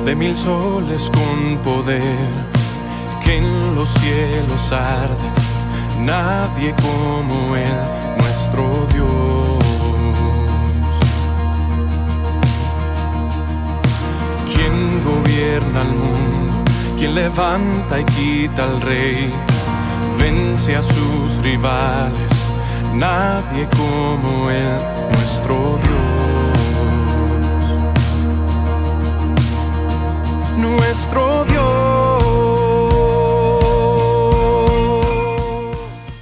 de mil soles con poder, que en los cielos arde, nadie como Él, nuestro Dios. ¿Quién gobierna el mundo? ¿Quién levanta y quita al rey? Vence a sus rivales, nadie como Él, nuestro Dios. Nuestro Dios.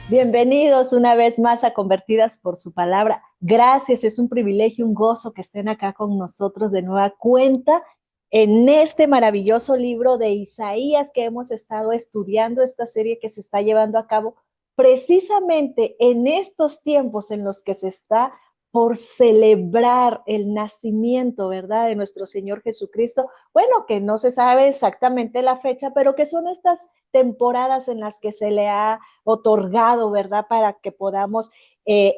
Bienvenidos una vez más a Convertidas por su Palabra. Gracias, es un privilegio, un gozo que estén acá con nosotros de nueva cuenta en este maravilloso libro de Isaías que hemos estado estudiando, esta serie que se está llevando a cabo precisamente en estos tiempos en los que se está por celebrar el nacimiento, ¿verdad?, de nuestro Señor Jesucristo. Bueno, que no se sabe exactamente la fecha, pero que son estas temporadas en las que se le ha otorgado, ¿verdad?, para que podamos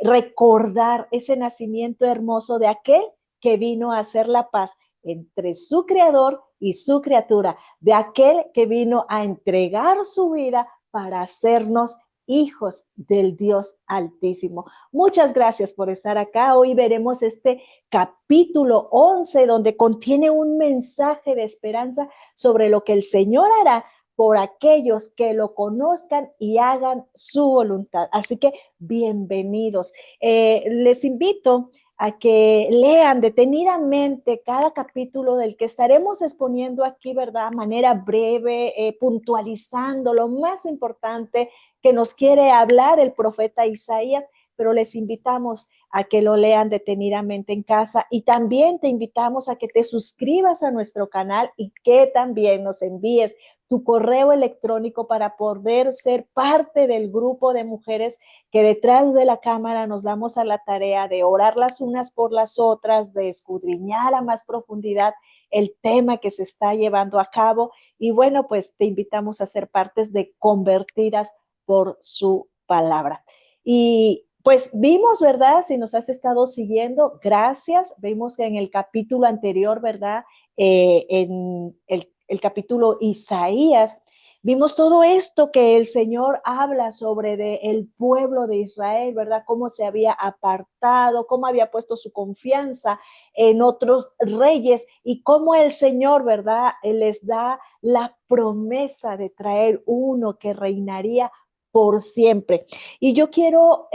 recordar ese nacimiento hermoso de aquel que vino a hacer la paz entre su creador y su criatura, de aquel que vino a entregar su vida para hacernos hijos del Dios Altísimo. Muchas gracias por estar acá. Hoy veremos este capítulo 11, donde contiene un mensaje de esperanza sobre lo que el Señor hará por aquellos que lo conozcan y hagan su voluntad. Así que bienvenidos. Les invito a que lean detenidamente cada capítulo del que estaremos exponiendo aquí, ¿verdad? De manera breve, puntualizando lo más importante que nos quiere hablar el profeta Isaías, pero les invitamos a que lo lean detenidamente en casa y también te invitamos a que te suscribas a nuestro canal y que también nos envíes tu correo electrónico para poder ser parte del grupo de mujeres que detrás de la cámara nos damos a la tarea de orar las unas por las otras, de escudriñar a más profundidad el tema que se está llevando a cabo. Y bueno, pues te invitamos a ser partes de Convertidas por su Palabra. Y pues vimos, ¿verdad? Si nos has estado siguiendo, gracias. Vimos que en el capítulo anterior, ¿verdad? En el capítulo Isaías, vimos todo esto que el Señor habla sobre el pueblo de Israel, ¿verdad? Cómo se había apartado, cómo había puesto su confianza en otros reyes y cómo el Señor, ¿verdad?, les da la promesa de traer uno que reinaría por siempre. Y yo quiero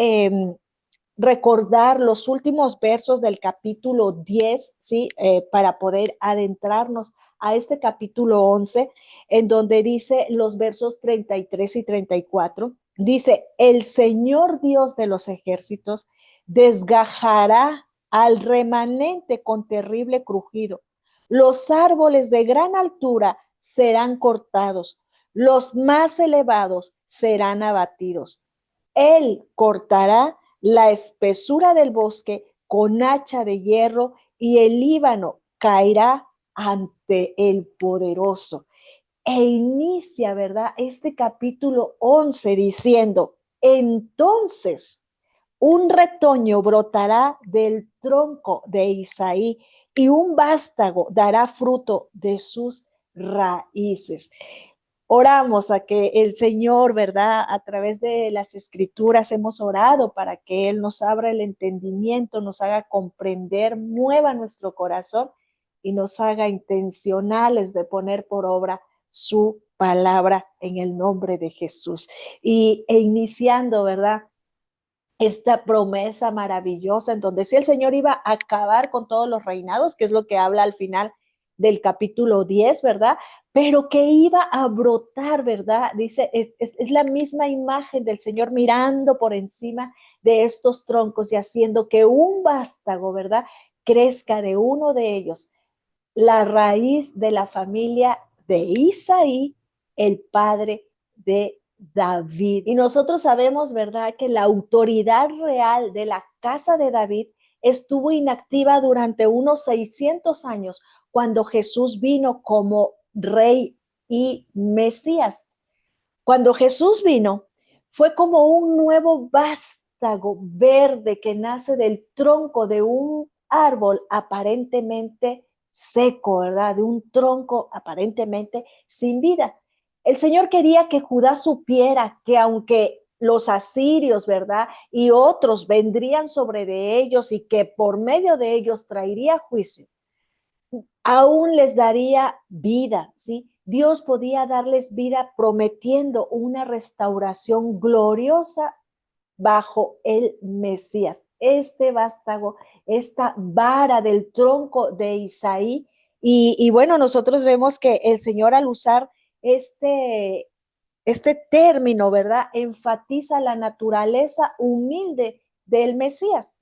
recordar los últimos versos del capítulo 10, ¿sí? Para poder adentrarnos a este capítulo 11, en donde dice los versos 33 y 34, dice, el Señor Dios de los ejércitos desgajará al remanente con terrible crujido. Los árboles de gran altura serán cortados, los más elevados serán abatidos. Él cortará la espesura del bosque con hacha de hierro y el Líbano caerá ante el poderoso. E inicia, ¿verdad?, este capítulo 11 diciendo, entonces un retoño brotará del tronco de Isaí y un vástago dará fruto de sus raíces. Oramos a que el Señor, ¿verdad?, a través de las escrituras hemos orado para que Él nos abra el entendimiento, nos haga comprender, mueva nuestro corazón y nos haga intencionales de poner por obra su palabra en el nombre de Jesús. E iniciando, ¿verdad?, esta promesa maravillosa en donde si el Señor iba a acabar con todos los reinados, que es lo que habla al final del capítulo 10, ¿verdad? Pero que iba a brotar, ¿verdad? Dice, es la misma imagen del Señor mirando por encima de estos troncos y haciendo que un vástago, ¿verdad?, crezca de uno de ellos, la raíz de la familia de Isaí, el padre de David. Y nosotros sabemos, ¿verdad?, que la autoridad real de la casa de David estuvo inactiva durante unos 600 años cuando Jesús vino como rey y Mesías. Cuando Jesús vino, fue como un nuevo vástago verde que nace del tronco de un árbol aparentemente seco, ¿verdad? De un tronco aparentemente sin vida. El Señor quería que Judá supiera que aunque los asirios, ¿verdad? Y otros vendrían sobre de ellos y que por medio de ellos traería juicio, aún les daría vida, ¿sí? Dios podía darles vida prometiendo una restauración gloriosa bajo el Mesías. Este vástago, esta vara del tronco de Isaí. Y bueno, nosotros vemos que el Señor al usar este, este término, ¿verdad? Enfatiza la naturaleza humilde del Mesías.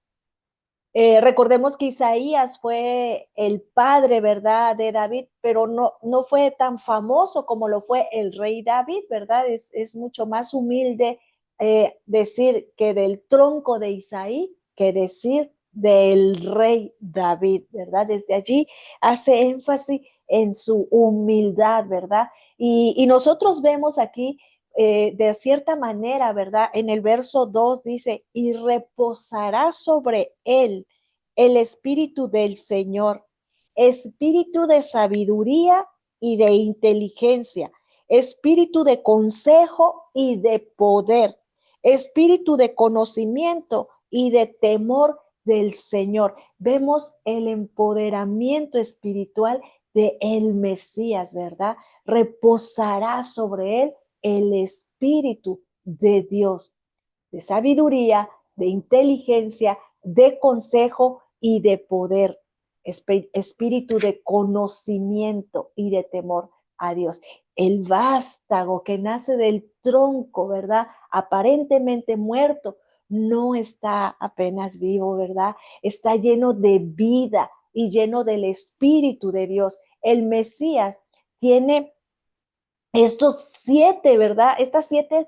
Recordemos que Isaías fue el padre, ¿verdad?, de David, pero no fue tan famoso como lo fue el rey David, ¿verdad? Es mucho más humilde decir que del tronco de Isaí que decir del rey David, ¿verdad? Desde allí hace énfasis en su humildad, ¿verdad? Y nosotros vemos aquí de cierta manera, ¿verdad? En el verso 2 dice, y reposará sobre él el espíritu del Señor, espíritu de sabiduría y de inteligencia, espíritu de consejo y de poder, espíritu de conocimiento y de temor del Señor. Vemos el empoderamiento espiritual de el Mesías, ¿verdad? Reposará sobre él el Espíritu de Dios, de sabiduría, de inteligencia, de consejo y de poder, espíritu de conocimiento y de temor a Dios. El vástago que nace del tronco, ¿verdad? Aparentemente muerto, no está apenas vivo, ¿verdad? Está lleno de vida y lleno del Espíritu de Dios. El Mesías tiene estos siete, ¿verdad? Estas siete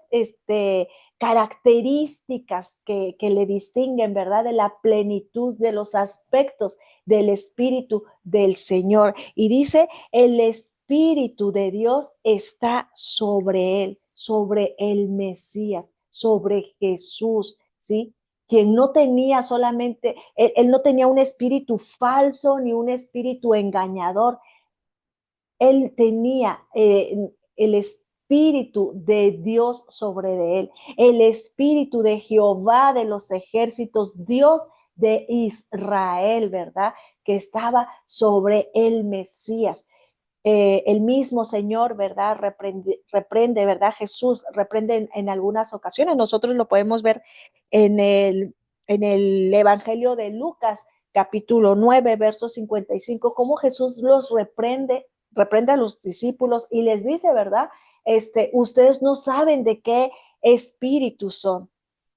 características que le distinguen, ¿verdad? De la plenitud de los aspectos del Espíritu del Señor. Y dice, el Espíritu de Dios está sobre él, sobre el Mesías, sobre Jesús, ¿sí? Quien no tenía solamente, él no tenía un espíritu falso ni un espíritu engañador, él tenía el espíritu de Dios sobre de él, el espíritu de Jehová de los ejércitos, Dios de Israel, ¿verdad? Que estaba sobre el Mesías. El mismo Señor, ¿verdad? Reprende, ¿verdad? Jesús reprende en algunas ocasiones. Nosotros lo podemos ver en en el Evangelio de Lucas, capítulo 9, verso 55, cómo Jesús los reprende a los discípulos y les dice, ¿verdad? Ustedes no saben de qué espíritu son,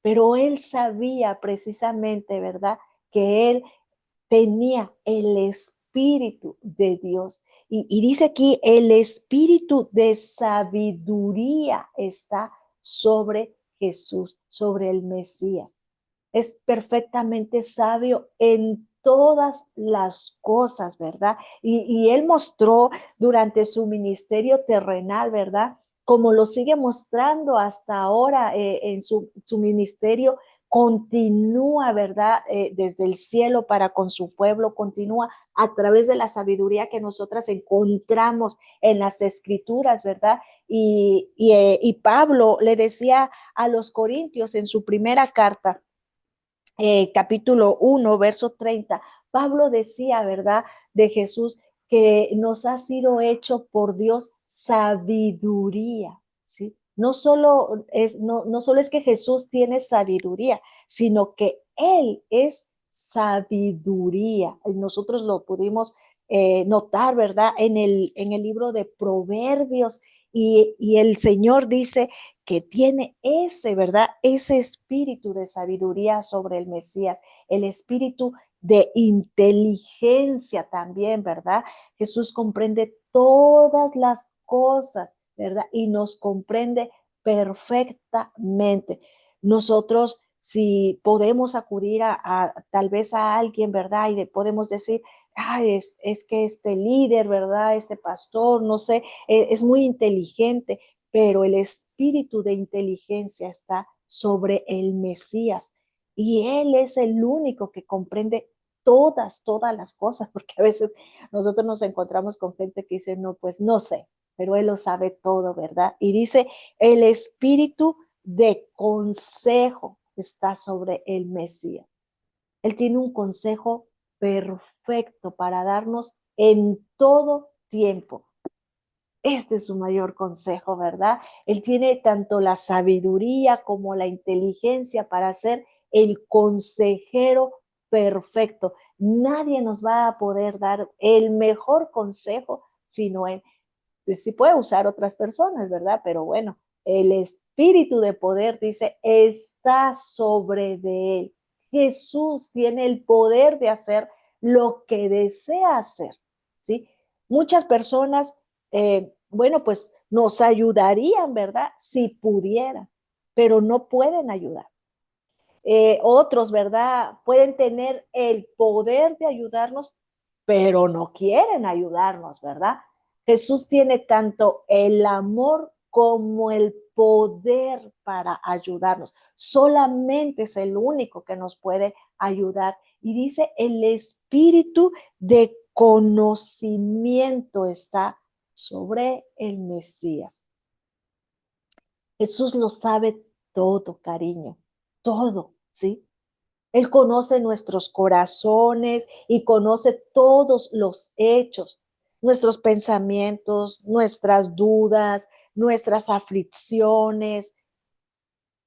pero él sabía precisamente, ¿verdad? Que él tenía el espíritu de Dios. Y dice aquí, el espíritu de sabiduría está sobre Jesús, sobre el Mesías. Es perfectamente sabio en todas las cosas, ¿verdad? Y él mostró durante su ministerio terrenal, ¿verdad? Como lo sigue mostrando hasta ahora en su ministerio, continúa, ¿verdad? Desde el cielo para con su pueblo, continúa a través de la sabiduría que nosotras encontramos en las escrituras, ¿verdad? Y Pablo le decía a los corintios en su primera carta, capítulo 1, verso 30, Pablo decía, ¿verdad?, de Jesús, que nos ha sido hecho por Dios sabiduría, ¿sí? No solo es que Jesús tiene sabiduría, sino que Él es sabiduría. Nosotros lo pudimos notar, ¿verdad?, en el libro de Proverbios, y el Señor dice que tiene ese, ¿verdad? Ese espíritu de sabiduría sobre el Mesías, el espíritu de inteligencia también, ¿verdad? Jesús comprende todas las cosas, ¿verdad? Y nos comprende perfectamente. Nosotros, si podemos acudir tal vez a alguien, ¿verdad? Y podemos decir, es que este líder, ¿verdad? Este pastor, no sé, es muy inteligente, pero el espíritu de inteligencia está sobre el Mesías y él es el único que comprende todas las cosas, porque a veces nosotros nos encontramos con gente que dice, no, pues no sé, pero Él lo sabe todo, ¿verdad? Y dice, el espíritu de consejo está sobre el Mesías. Él tiene un consejo perfecto para darnos en todo tiempo. Este es su mayor consejo, ¿verdad? Él tiene tanto la sabiduría como la inteligencia para ser el consejero perfecto. Nadie nos va a poder dar el mejor consejo sino él. Sí puede usar otras personas, ¿verdad? Pero bueno, el espíritu de poder, dice, está sobre de él. Jesús tiene el poder de hacer lo que desea hacer, ¿sí? Muchas personas, bueno, pues nos ayudarían, ¿verdad? Si pudieran, pero no pueden ayudar. Otros, ¿verdad? Pueden tener el poder de ayudarnos, pero no quieren ayudarnos, ¿verdad? Jesús tiene tanto el amor como el poder para ayudarnos. Solamente es el único que nos puede ayudar. Y dice, el espíritu de conocimiento está sobre el Mesías. Jesús lo sabe todo, cariño, todo, ¿sí? Él conoce nuestros corazones y conoce todos los hechos, nuestros pensamientos, nuestras dudas, nuestras aflicciones,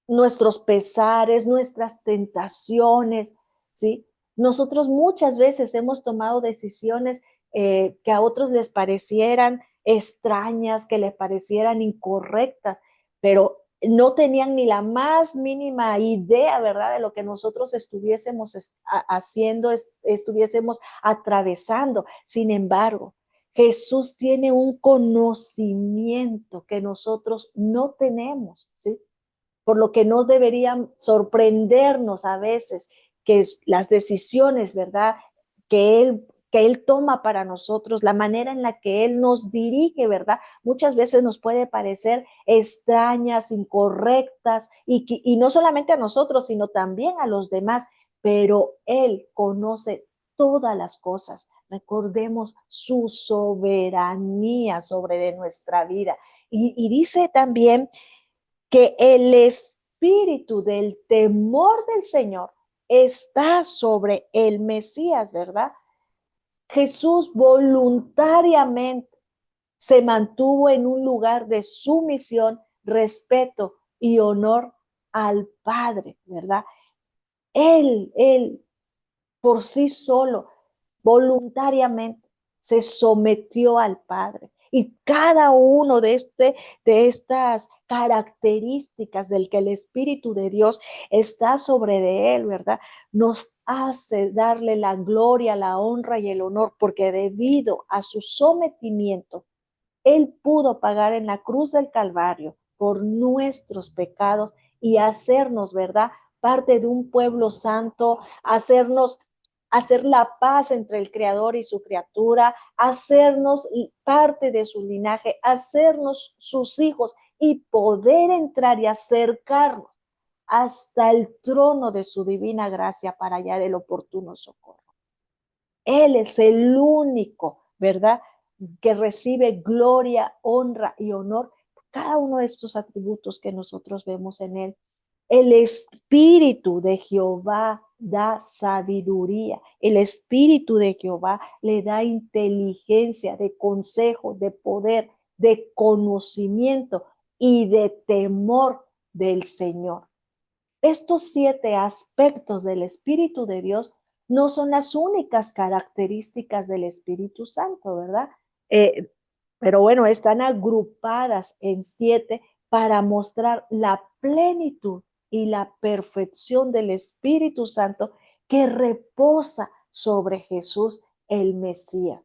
nuestros pesares, nuestras tentaciones, ¿sí? Nosotros muchas veces hemos tomado decisiones que a otros les parecieran extrañas, que les parecieran incorrectas, pero no tenían ni la más mínima idea, ¿verdad?, de lo que nosotros estuviésemos haciendo, estuviésemos atravesando. Sin embargo, Jesús tiene un conocimiento que nosotros no tenemos, ¿sí? Por lo que no deberían sorprendernos a veces que las decisiones, ¿verdad?, que él toma para nosotros, la manera en la que Él nos dirige, ¿verdad? Muchas veces nos puede parecer extrañas, incorrectas, y no solamente a nosotros, sino también a los demás, pero Él conoce todas las cosas. Recordemos su soberanía sobre de nuestra vida. Y dice también que el espíritu del temor del Señor está sobre el Mesías, ¿verdad? Jesús voluntariamente se mantuvo en un lugar de sumisión, respeto y honor al Padre, ¿verdad? Él por sí solo, voluntariamente, se sometió al Padre. Y cada uno de estas características del que el Espíritu de Dios está sobre de él, ¿verdad? Nos hace darle la gloria, la honra y el honor, porque debido a su sometimiento, él pudo pagar en la cruz del Calvario por nuestros pecados y hacernos, ¿verdad?, parte de un pueblo santo, hacer la paz entre el Creador y su criatura, hacernos parte de su linaje, hacernos sus hijos y poder entrar y acercarnos hasta el trono de su divina gracia para hallar el oportuno socorro. Él es el único, ¿verdad?, que recibe gloria, honra y honor por cada uno de estos atributos que nosotros vemos en él. El espíritu de Jehová da sabiduría. El espíritu de Jehová le da inteligencia, de consejo, de poder, de conocimiento y de temor del Señor. Estos 7 aspectos del Espíritu de Dios no son las únicas características del Espíritu Santo, ¿verdad? Eh, pero bueno, están agrupadas en 7 para mostrar la plenitud y la perfección del Espíritu Santo que reposa sobre Jesús el Mesías.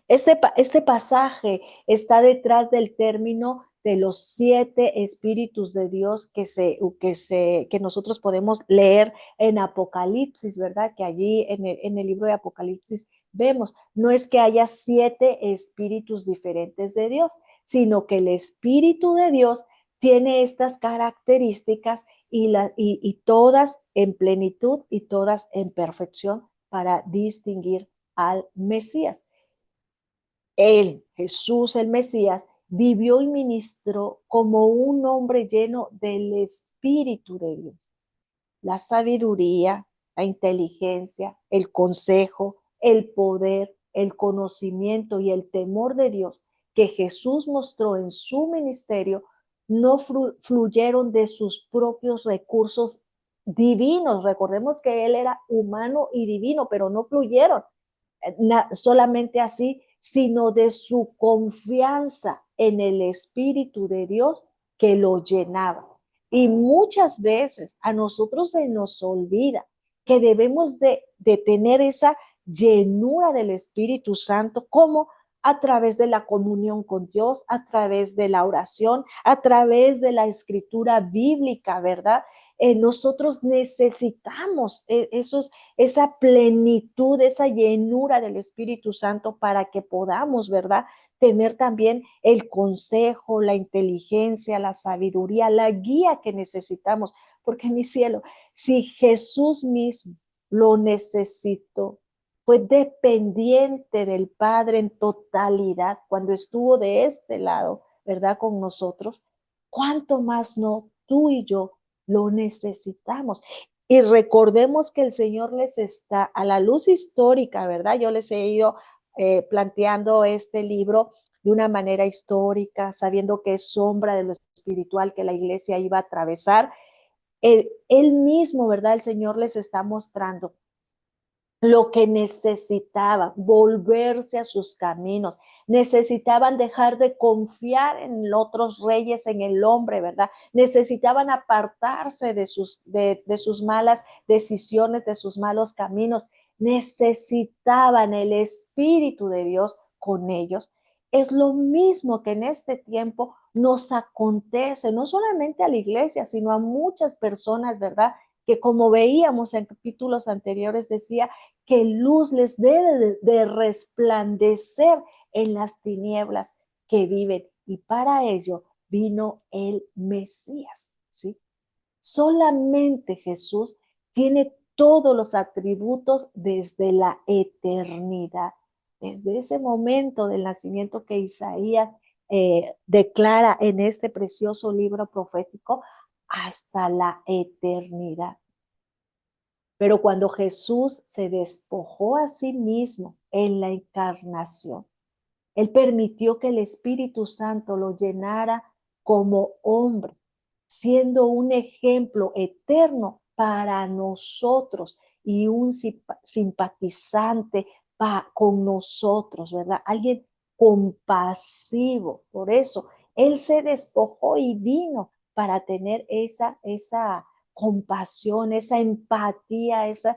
Este pasaje está detrás del término de los 7 espíritus de Dios que nosotros podemos leer en Apocalipsis, ¿verdad? Que allí en el libro de Apocalipsis vemos. No es que haya 7 espíritus diferentes de Dios, sino que el Espíritu de Dios tiene estas características y todas en plenitud y todas en perfección para distinguir al Mesías. Él, Jesús el Mesías, vivió y ministró como un hombre lleno del Espíritu de Dios. La sabiduría, la inteligencia, el consejo, el poder, el conocimiento y el temor de Dios que Jesús mostró en su ministerio no fluyeron de sus propios recursos divinos. Recordemos que él era humano y divino, pero no fluyeron solamente así, sino de su confianza en el Espíritu de Dios que lo llenaba. Y muchas veces a nosotros se nos olvida que debemos de tener esa llenura del Espíritu Santo, como a través de la comunión con Dios, a través de la oración, a través de la escritura bíblica, ¿verdad? Nosotros necesitamos esa plenitud, esa llenura del Espíritu Santo para que podamos, ¿verdad? Tener también el consejo, la inteligencia, la sabiduría, la guía que necesitamos. Porque mi cielo, si Jesús mismo lo necesitó, fue dependiente del Padre en totalidad cuando estuvo de este lado, ¿verdad? Con nosotros, ¿cuánto más no tú y yo lo necesitamos? Y recordemos que el Señor les está a la luz histórica, ¿verdad? Yo les he ido planteando este libro de una manera histórica, sabiendo que es sombra de lo espiritual que la iglesia iba a atravesar. Él mismo, ¿verdad? El Señor les está mostrando lo que necesitaban, volverse a sus caminos, necesitaban dejar de confiar en otros reyes, en el hombre, ¿verdad? Necesitaban apartarse de sus malas decisiones, de sus malos caminos, necesitaban el Espíritu de Dios con ellos. Es lo mismo que en este tiempo nos acontece, no solamente a la iglesia, sino a muchas personas, ¿verdad? Que como veíamos en capítulos anteriores, decía que luz les debe de resplandecer en las tinieblas que viven. Y para ello vino el Mesías, ¿sí? Solamente Jesús tiene todos los atributos desde la eternidad. Desde ese momento del nacimiento que Isaías declara en este precioso libro profético hasta la eternidad. Pero cuando Jesús se despojó a sí mismo en la encarnación, Él permitió que el Espíritu Santo lo llenara como hombre, siendo un ejemplo eterno para nosotros y un simpatizante con nosotros, ¿verdad? Alguien compasivo. Por eso, Él se despojó y vino para tener esa compasión, esa empatía, ese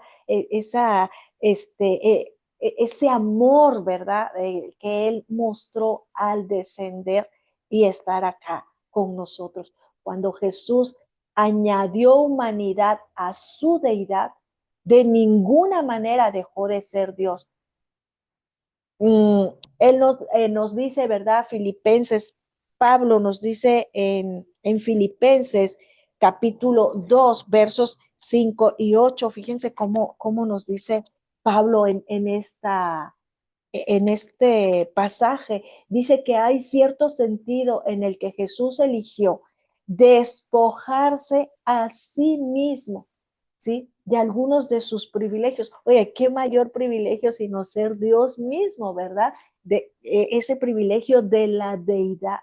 amor, ¿verdad? Que Él mostró al descender y estar acá con nosotros. Cuando Jesús añadió humanidad a su deidad, de ninguna manera dejó de ser Dios. Él nos dice, ¿verdad? Filipenses, Pablo nos dice en Filipenses capítulo 2, versos 5 y 8. Fíjense cómo nos dice Pablo en este pasaje. Dice que hay cierto sentido en el que Jesús eligió despojarse a sí mismo, ¿sí? De algunos de sus privilegios. Oye, qué mayor privilegio sino ser Dios mismo, ¿verdad? Ese privilegio de la deidad.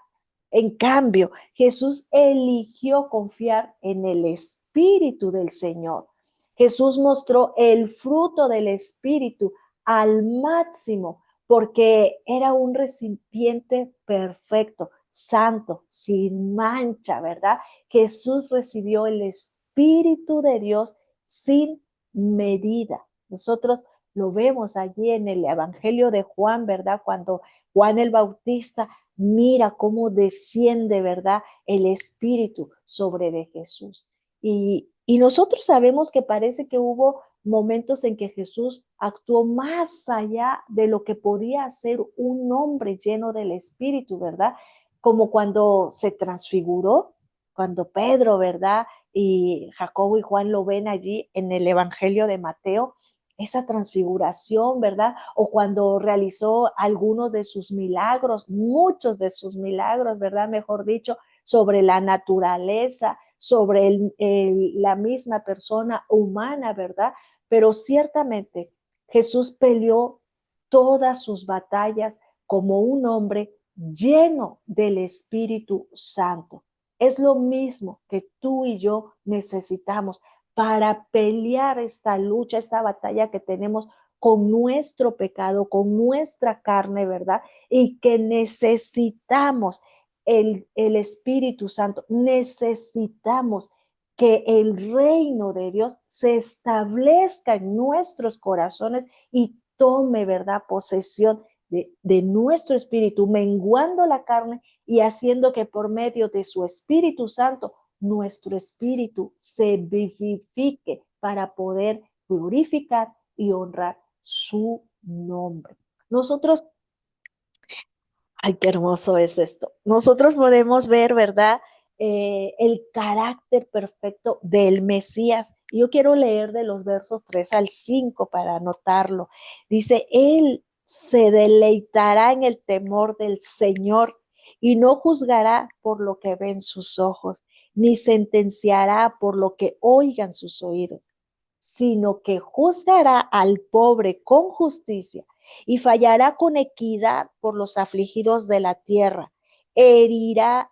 En cambio, Jesús eligió confiar en el Espíritu del Señor. Jesús mostró el fruto del Espíritu al máximo porque era un recipiente perfecto, santo, sin mancha, ¿verdad? Jesús recibió el Espíritu de Dios sin medida. Nosotros lo vemos allí en el Evangelio de Juan, ¿verdad? Cuando Juan el Bautista mira cómo desciende, ¿verdad? El Espíritu sobre de Jesús. Y nosotros sabemos que parece que hubo momentos en que Jesús actuó más allá de lo que podía hacer un hombre lleno del Espíritu, ¿verdad? Como cuando se transfiguró, cuando Pedro, ¿verdad? Y Jacobo y Juan lo ven allí en el Evangelio de Mateo, esa transfiguración, ¿verdad? O cuando realizó algunos de sus milagros, muchos de sus milagros, ¿verdad? Mejor dicho, sobre la naturaleza, sobre la misma persona humana, ¿verdad? Pero ciertamente Jesús peleó todas sus batallas como un hombre lleno del Espíritu Santo. Es lo mismo que tú y yo necesitamos para pelear esta lucha, esta batalla que tenemos con nuestro pecado, con nuestra carne, ¿verdad? Y que necesitamos el Espíritu Santo, necesitamos que el reino de Dios se establezca en nuestros corazones y tome, ¿verdad?, posesión de nuestro espíritu, menguando la carne y haciendo que por medio de su Espíritu Santo nuestro espíritu se vivifique para poder glorificar y honrar su nombre. Nosotros, ay, qué hermoso es esto. Nosotros podemos ver, ¿verdad? El carácter perfecto del Mesías. Yo quiero leer de los versos 3 al 5 para anotarlo. Dice, Él se deleitará en el temor del Señor y no juzgará por lo que ven sus ojos, ni sentenciará por lo que oigan sus oídos, sino que juzgará al pobre con justicia y fallará con equidad por los afligidos de la tierra. Herirá,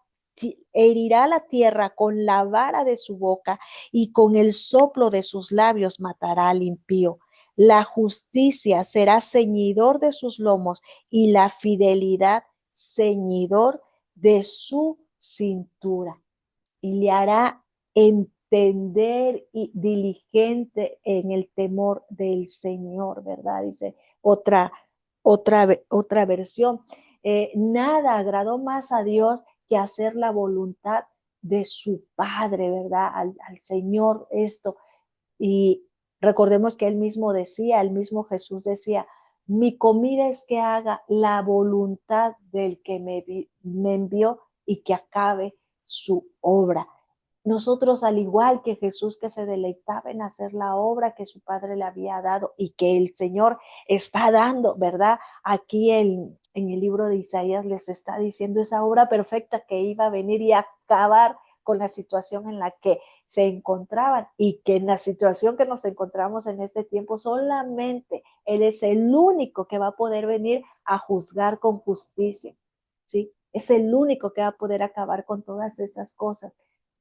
herirá la tierra con la vara de su boca y con el soplo de sus labios matará al impío. La justicia será ceñidor de sus lomos y la fidelidad ceñidor de su cintura, y le hará entender y diligente en el temor del Señor, ¿verdad? Dice otra versión. Nada agradó más a Dios que hacer la voluntad de su Padre, ¿verdad? Al Señor esto. Y recordemos que él mismo decía, el mismo Jesús decía, mi comida es que haga la voluntad del que me envió y que acabe su obra. Nosotros, al igual que Jesús, que se deleitaba en hacer la obra que su Padre le había dado y que el Señor está dando, ¿verdad? Aquí en el libro de Isaías les está diciendo esa obra perfecta que iba a venir y acabar con la situación en la que se encontraban, y que en la situación que nos encontramos en este tiempo solamente Él es el único que va a poder venir a juzgar con justicia, ¿sí? Es el único que va a poder acabar con todas esas cosas.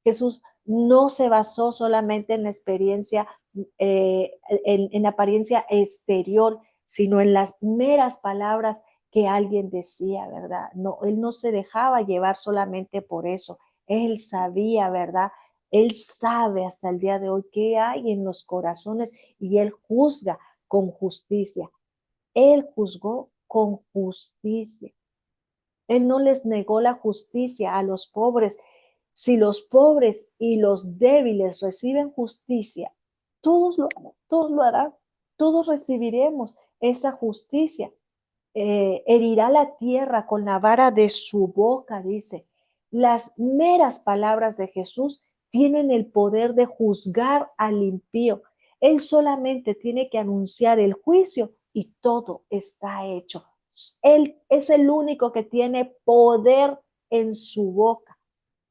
Jesús no se basó solamente en la experiencia, en apariencia exterior, sino en las meras palabras que alguien decía, ¿verdad? No, él no se dejaba llevar solamente por eso. Él sabía, ¿verdad? Él sabe hasta el día de hoy qué hay en los corazones y él juzga con justicia. Él juzgó con justicia. Él no les negó la justicia a los pobres. Si los pobres y los débiles reciben justicia, todos lo harán, todos recibiremos esa justicia. Herirá la tierra con la vara de su boca, dice. Las meras palabras de Jesús tienen el poder de juzgar al impío. Él solamente tiene que anunciar el juicio y todo está hecho. Él es el único que tiene poder en su boca,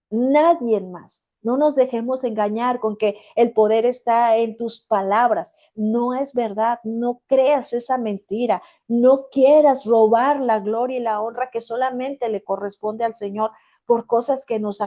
nadie más. No nos dejemos engañar con que el poder está en tus palabras. No es verdad. No creas esa mentira. No quieras robar la gloria y la honra que solamente le corresponde al Señor por cosas que nos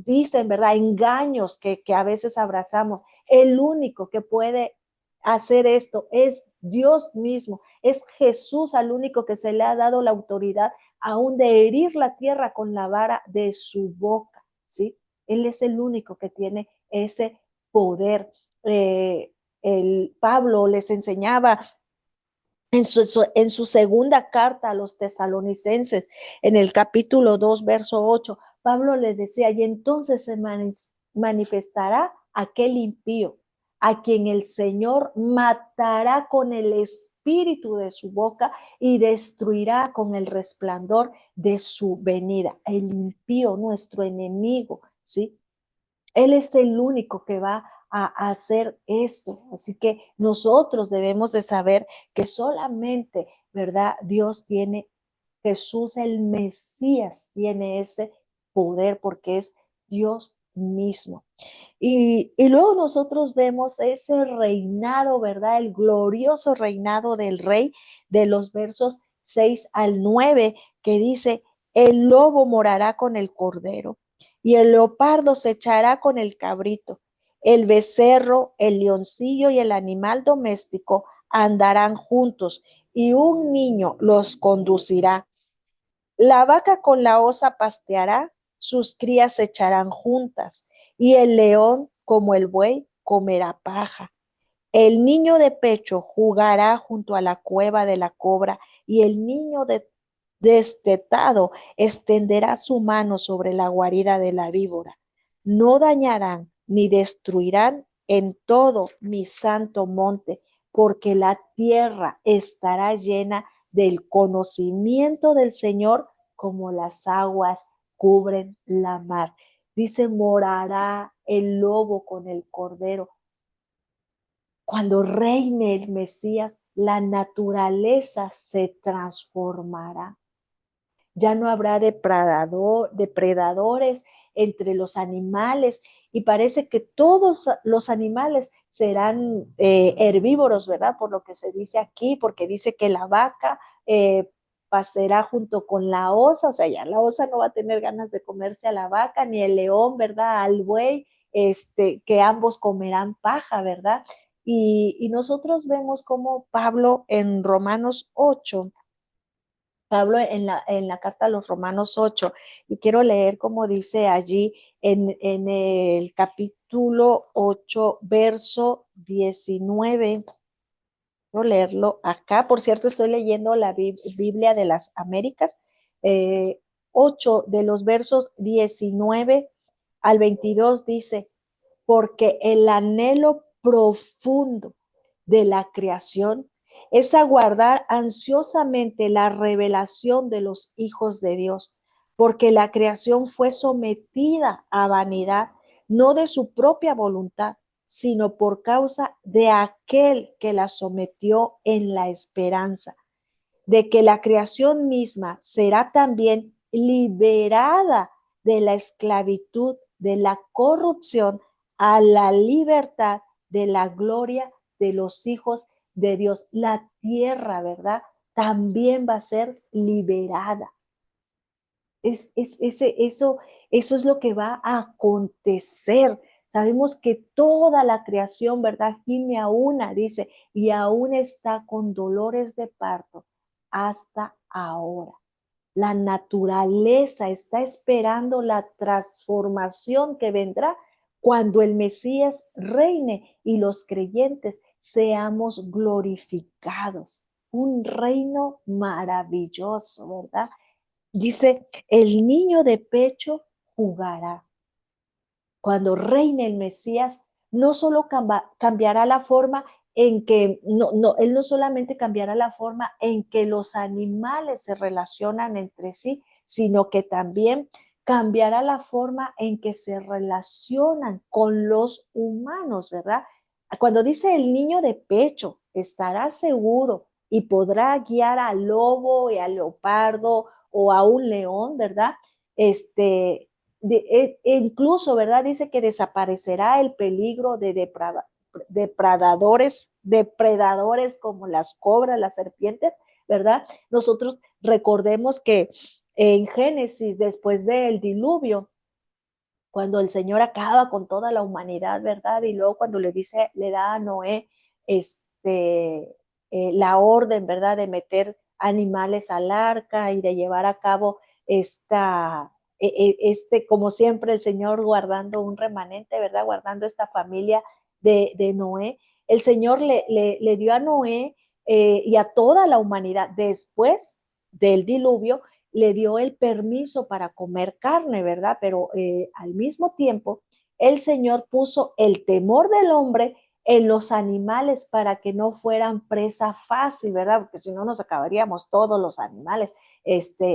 dicen, ¿verdad? Engaños que a veces abrazamos. El único que puede hacer esto es Dios mismo. Es Jesús al único que se le ha dado la autoridad aún de herir la tierra con la vara de su boca, ¿sí? Él es el único que tiene ese poder. El Pablo les enseñaba en su segunda carta a los tesalonicenses, en el capítulo 2, verso 8, Pablo les decía, y entonces se manifestará aquel impío, a quien el Señor matará con el espíritu de su boca y destruirá con el resplandor de su venida. El impío, nuestro enemigo, ¿sí? Él es el único que va a hacer esto. Así que nosotros debemos de saber que solamente, ¿verdad? Dios tiene, Jesús el Mesías tiene ese poder porque es Dios mismo. Y luego nosotros vemos ese reinado, ¿verdad? El glorioso reinado del rey de los versos 6 al 9 que dice, el lobo morará con el cordero y el leopardo se echará con el cabrito. El becerro, el leoncillo y el animal doméstico andarán juntos y un niño los conducirá. La vaca con la osa pasteará, sus crías se echarán juntas, y el león, como el buey, comerá paja. El niño de pecho jugará junto a la cueva de la cobra, y el niño destetado extenderá su mano sobre la guarida de la víbora. No dañarán ni destruirán en todo mi santo monte, porque la tierra estará llena del conocimiento del Señor como las aguas cubren la mar. Dice, morará el lobo con el cordero. Cuando reine el Mesías, la naturaleza se transformará. Ya no habrá depredadores entre los animales y parece que todos los animales serán herbívoros, ¿verdad? Por lo que se dice aquí, porque dice que la vaca pasará junto con la osa, o sea, ya la osa no va a tener ganas de comerse a la vaca, ni el león, ¿verdad? Al buey, que ambos comerán paja, ¿verdad? Y nosotros vemos como Pablo en Romanos 8, Pablo en la carta a los Romanos 8, y quiero leer como dice allí en el capítulo 8, verso 19. Quiero leerlo acá. Por cierto, estoy leyendo la Biblia de las Américas. 8 de los versos 19 al 22 dice, porque el anhelo profundo de la creación es aguardar ansiosamente la revelación de los hijos de Dios, porque la creación fue sometida a vanidad, no de su propia voluntad, sino por causa de aquel que la sometió en la esperanza de que la creación misma será también liberada de la esclavitud, de la corrupción, a la libertad de la gloria de los hijos de Dios. La tierra, ¿verdad? También va a ser liberada. Eso es lo que va a acontecer. Sabemos que toda la creación, ¿verdad? Gime a una, dice, y aún está con dolores de parto hasta ahora. La naturaleza está esperando la transformación que vendrá cuando el Mesías reine y los creyentes seamos glorificados. Un reino maravilloso, ¿verdad? Dice, el niño de pecho jugará. Cuando reine el Mesías, no solo cambiará la forma en que, él no solamente cambiará la forma en que los animales se relacionan entre sí, sino que también cambiará la forma en que se relacionan con los humanos, ¿verdad? Cuando dice el niño de pecho, estará seguro y podrá guiar al lobo y al leopardo o a un león, ¿verdad? Incluso, ¿verdad? Dice que desaparecerá el peligro de depredadores como las cobras, las serpientes, ¿verdad? Nosotros recordemos que en Génesis, después del diluvio, cuando el Señor acaba con toda la humanidad, ¿verdad? Y luego cuando le da a Noé la orden, ¿verdad? De meter animales al arca y de llevar a cabo como siempre el Señor guardando un remanente, ¿verdad? Guardando esta familia de Noé. El Señor le dio a Noé y a toda la humanidad después del diluvio, le dio el permiso para comer carne, ¿verdad? Pero al mismo tiempo, el Señor puso el temor del hombre en los animales para que no fueran presa fácil, ¿verdad? Porque si no nos acabaríamos todos los animales,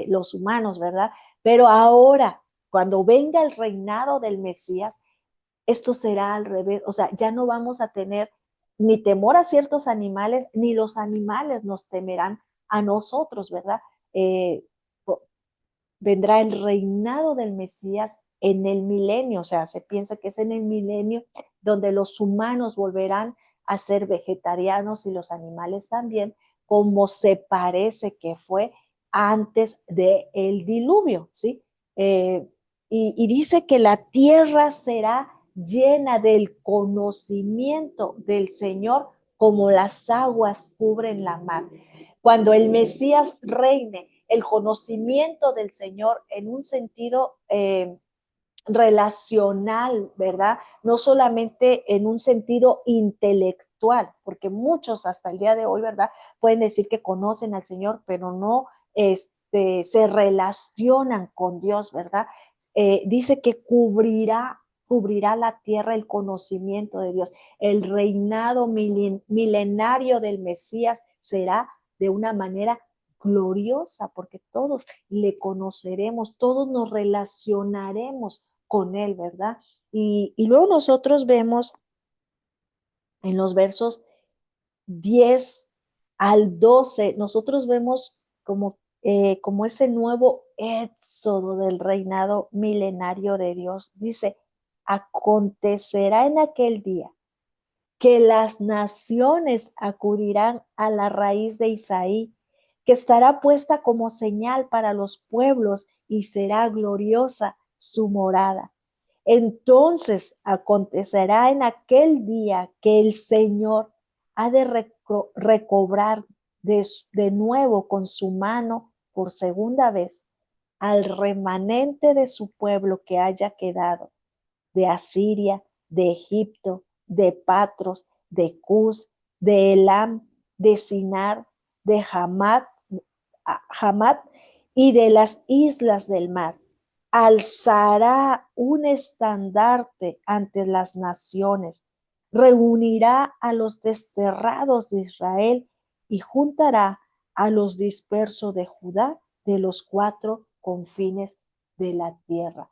los humanos, ¿verdad? Pero ahora, cuando venga el reinado del Mesías, esto será al revés, o sea, ya no vamos a tener ni temor a ciertos animales, ni los animales nos temerán a nosotros, ¿verdad? Eh, Vendrá el reinado del Mesías en el milenio, o sea, se piensa que es en el milenio donde los humanos volverán a ser vegetarianos y los animales también, como se parece que fue antes del diluvio, ¿sí? Eh, y dice que la tierra será llena del conocimiento del Señor como las aguas cubren la mar. Cuando el Mesías reine, el conocimiento del Señor en un sentido relacional, ¿verdad? No solamente en un sentido intelectual, porque muchos hasta el día de hoy, ¿verdad? Pueden decir que conocen al Señor, pero no se relacionan con Dios, ¿verdad? Dice que cubrirá la tierra el conocimiento de Dios. El reinado milenario del Mesías será de una manera gloriosa, porque todos le conoceremos, todos nos relacionaremos con él, ¿verdad? Y luego nosotros vemos en los versos 10 al 12, nosotros vemos como ese nuevo éxodo del reinado milenario de Dios. Dice, acontecerá en aquel día que las naciones acudirán a la raíz de Isaí, que estará puesta como señal para los pueblos y será gloriosa su morada. Entonces acontecerá en aquel día que el Señor ha de recobrar de nuevo con su mano por segunda vez al remanente de su pueblo que haya quedado de Asiria, de Egipto, de Patros, de Cus, de Elam, de Sinar, de Hamat y de las islas del mar. Alzará un estandarte ante las naciones, reunirá a los desterrados de Israel y juntará a los dispersos de Judá de los cuatro confines de la tierra.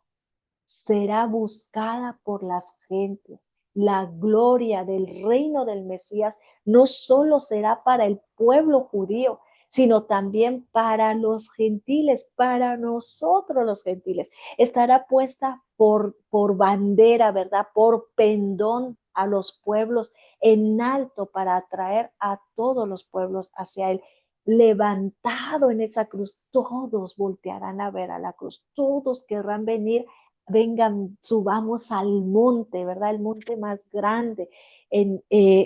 Será buscada por las gentes. La gloria del reino del Mesías no solo será para el pueblo judío, sino también para los gentiles, para nosotros los gentiles. Estará puesta por bandera, ¿verdad? Por pendón a los pueblos en alto para atraer a todos los pueblos hacia él. Levantado en esa cruz, todos voltearán a ver a la cruz, todos querrán venir, vengan, subamos al monte, ¿verdad? El monte más grande.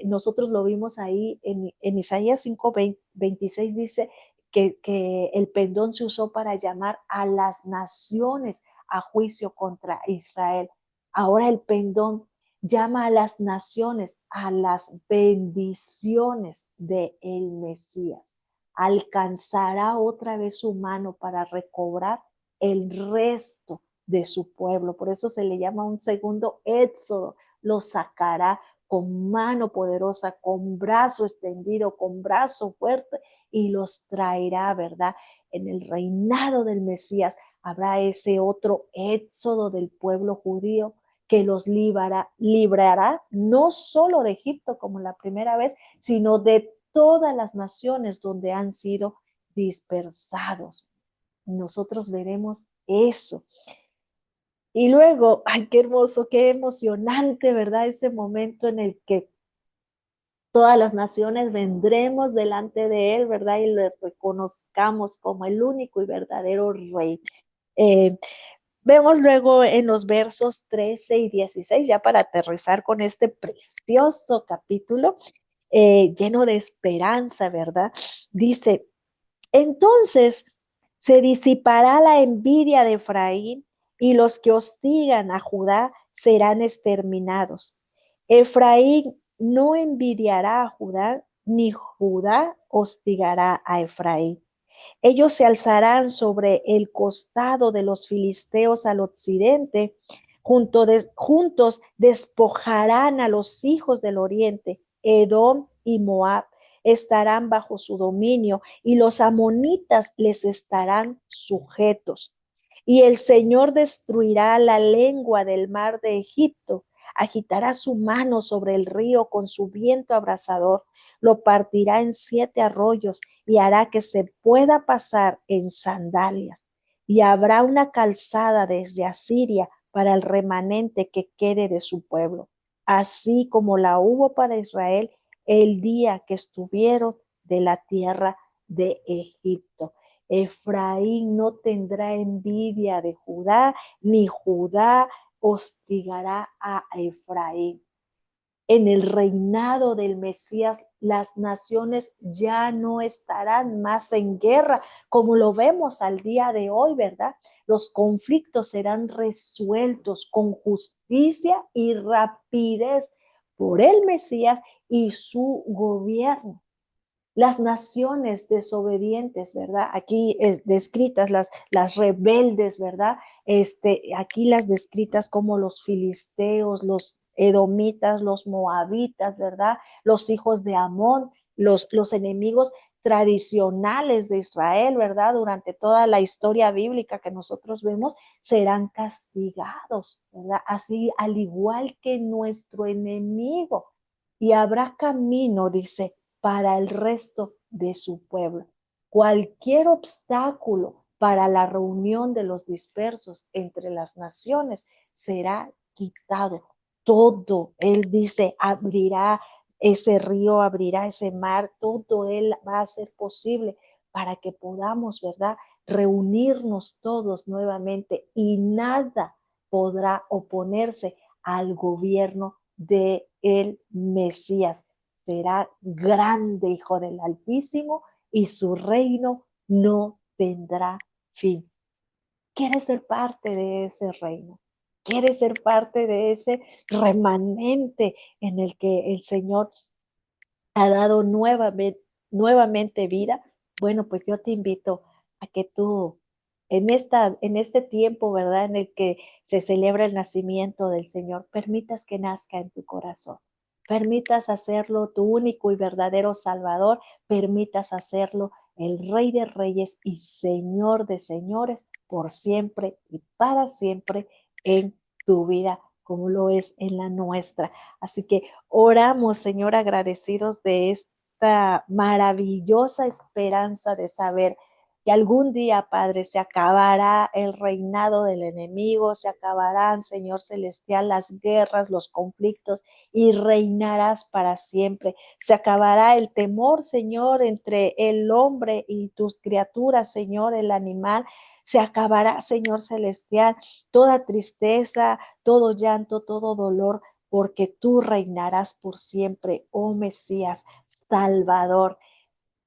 Nosotros lo vimos ahí en Isaías 5:26 dice que el pendón se usó para llamar a las naciones a juicio contra Israel. Ahora el pendón llama a las naciones a las bendiciones del Mesías. Alcanzará otra vez su mano para recobrar el resto de su pueblo. Por eso se le llama un segundo éxodo. Lo sacará con mano poderosa, con brazo extendido, con brazo fuerte y los traerá, ¿verdad? En el reinado del Mesías habrá ese otro éxodo del pueblo judío que los librará no solo de Egipto como la primera vez, sino de todas las naciones donde han sido dispersados. Nosotros veremos eso. Y luego, ay, qué hermoso, qué emocionante, ¿verdad? Ese momento en el que todas las naciones vendremos delante de él, ¿verdad? Y le reconozcamos como el único y verdadero rey. Eh, Vemos luego en los versos 13 y 16, ya para aterrizar con este precioso capítulo, lleno de esperanza, ¿verdad? Dice, entonces se disipará la envidia de Efraín y los que hostigan a Judá serán exterminados. Efraín no envidiará a Judá, ni Judá hostigará a Efraín. Ellos se alzarán sobre el costado de los filisteos al occidente, Juntos despojarán a los hijos del oriente. Edom y Moab estarán bajo su dominio y los amonitas les estarán sujetos. Y el Señor destruirá la lengua del mar de Egipto, agitará su mano sobre el río con su viento abrasador, lo partirá en 7 arroyos y hará que se pueda pasar en sandalias. Y habrá una calzada desde Asiria para el remanente que quede de su pueblo, así como la hubo para Israel el día que estuvieron de la tierra de Egipto. Efraín no tendrá envidia de Judá, ni Judá hostigará a Efraín. En el reinado del Mesías, las naciones ya no estarán más en guerra, como lo vemos al día de hoy, ¿verdad? Los conflictos serán resueltos con justicia y rapidez por el Mesías y su gobierno. Las naciones desobedientes, ¿verdad? Aquí es descritas las rebeldes, ¿verdad? Aquí las descritas como los filisteos, los edomitas, los moabitas, ¿verdad? Los hijos de Amón, los enemigos tradicionales de Israel, ¿verdad? Durante toda la historia bíblica que nosotros vemos, serán castigados, ¿verdad? Así al igual que nuestro enemigo. Y habrá camino, dice, para el resto de su pueblo. Cualquier obstáculo para la reunión de los dispersos entre las naciones será quitado. Todo, él dice, abrirá ese río, abrirá ese mar, todo él va a ser posible para que podamos, ¿verdad?, reunirnos todos nuevamente y nada podrá oponerse al gobierno de el Mesías. Será grande, Hijo del Altísimo, y su reino no tendrá fin. ¿Quieres ser parte de ese reino? ¿Quieres ser parte de ese remanente en el que el Señor ha dado nuevamente vida? Bueno, pues yo te invito a que tú, en este tiempo, ¿verdad?, en el que se celebra el nacimiento del Señor, permitas que nazca en tu corazón. Permitas hacerlo tu único y verdadero Salvador. Permitas hacerlo el Rey de Reyes y Señor de Señores por siempre y para siempre en tu vida, como lo es en la nuestra. Así que oramos, Señor, agradecidos de esta maravillosa esperanza de saber que algún día, Padre, se acabará el reinado del enemigo, se acabarán, Señor celestial, las guerras, los conflictos, y reinarás para siempre. Se acabará el temor, Señor, entre el hombre y tus criaturas, Señor, el animal. Se acabará, Señor celestial, toda tristeza, todo llanto, todo dolor, porque tú reinarás por siempre, oh Mesías, Salvador.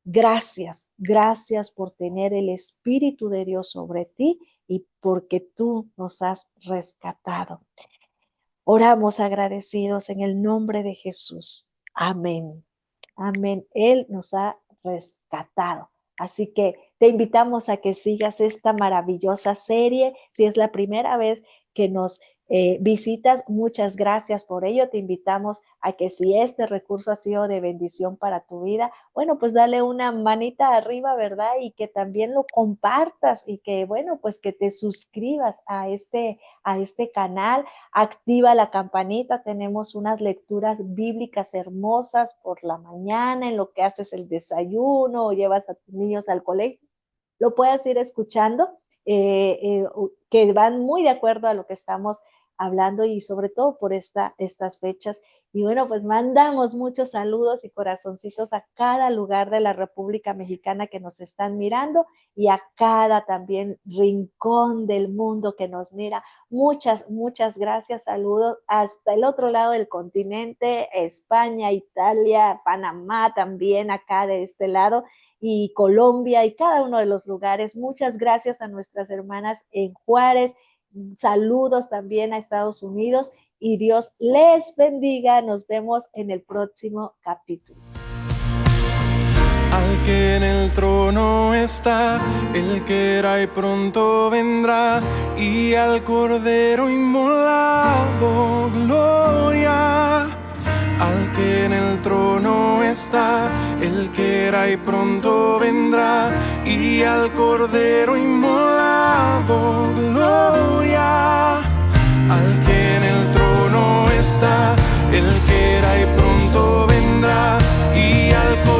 Gracias, gracias por tener el Espíritu de Dios sobre ti y porque tú nos has rescatado. Oramos agradecidos en el nombre de Jesús. Amén. Amén. Él nos ha rescatado. Así que te invitamos a que sigas esta maravillosa serie. Si es la primera vez que nos visitas, muchas gracias por ello. Te invitamos a que si este recurso ha sido de bendición para tu vida, bueno, pues dale una manita arriba, ¿verdad? Y que también lo compartas y que, bueno, pues que te suscribas a este canal. Activa la campanita, tenemos unas lecturas bíblicas hermosas por la mañana, en lo que haces el desayuno o llevas a tus niños al colegio. Lo puedes ir escuchando, que van muy de acuerdo a lo que estamos hablando y sobre todo por estas fechas. Y bueno, pues mandamos muchos saludos y corazoncitos a cada lugar de la República Mexicana que nos están mirando y a cada también rincón del mundo que nos mira. Muchas, muchas gracias. Saludos hasta el otro lado del continente, España, Italia, Panamá también acá de este lado y Colombia y cada uno de los lugares. Muchas gracias a nuestras hermanas en Juárez. Saludos también a Estados Unidos y Dios les bendiga. Nos vemos en el próximo capítulo. Al que en el trono está, el que era y pronto vendrá, y al Cordero inmolado, gloria. Al que en el trono está, el que era y pronto vendrá, y al Cordero inmolado, gloria. Al que en el trono está, el que era y pronto vendrá, y al Cordero